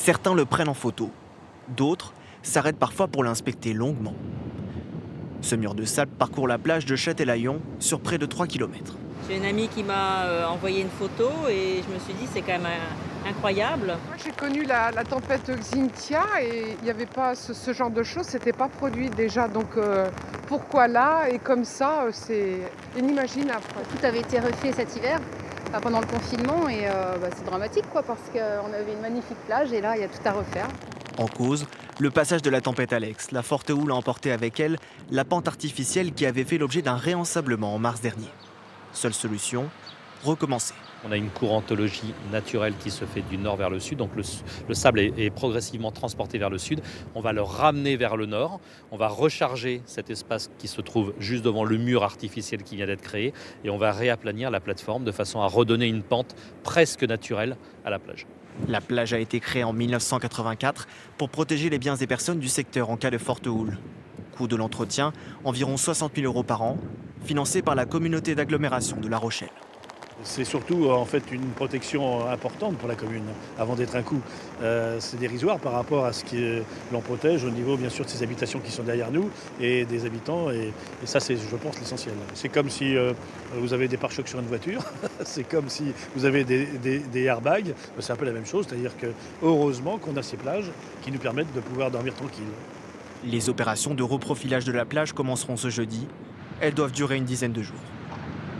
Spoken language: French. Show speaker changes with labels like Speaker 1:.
Speaker 1: Certains le prennent en photo, d'autres s'arrêtent parfois pour l'inspecter longuement. Ce mur de sable parcourt la plage de Châtelaillon sur près de 3 km.
Speaker 2: J'ai une amie qui m'a envoyé une photo et je me suis dit c'est quand même incroyable.
Speaker 3: Moi, j'ai connu la tempête Xynthia et il n'y avait pas ce genre de choses, c'était pas produit déjà. Donc pourquoi là et comme ça, c'est inimaginable.
Speaker 4: Tout avait été refait cet hiver, pendant le confinement et c'est dramatique parce qu'on avait une magnifique plage et là il y a tout à refaire.
Speaker 1: En cause, le passage de la tempête Alex. La forte houle a emporté avec elle la pente artificielle qui avait fait l'objet d'un réensablement en mars dernier. Seule solution, recommencer.
Speaker 5: On a une courantologie naturelle qui se fait du nord vers le sud, donc le sable est progressivement transporté vers le sud. On va le ramener vers le nord, on va recharger cet espace qui se trouve juste devant le mur artificiel qui vient d'être créé et on va réaplanir la plateforme de façon à redonner une pente presque naturelle à la plage.
Speaker 1: La plage a été créée en 1984 pour protéger les biens et personnes du secteur en cas de forte houle. Coût de l'entretien, environ 60 000 € par an, financé par la communauté d'agglomération de La Rochelle.
Speaker 6: C'est surtout en fait une protection importante pour la commune, avant d'être un coût. C'est dérisoire par rapport à ce que l'on protège au niveau bien sûr de ces habitations qui sont derrière nous et des habitants. Et ça c'est je pense l'essentiel. C'est comme si vous avez des pare-chocs sur une voiture, c'est comme si vous avez des airbags, c'est un peu la même chose. C'est-à-dire que heureusement qu'on a ces plages qui nous permettent de pouvoir dormir tranquille.
Speaker 1: Les opérations de reprofilage de la plage commenceront ce jeudi. Elles doivent durer une dizaine de jours.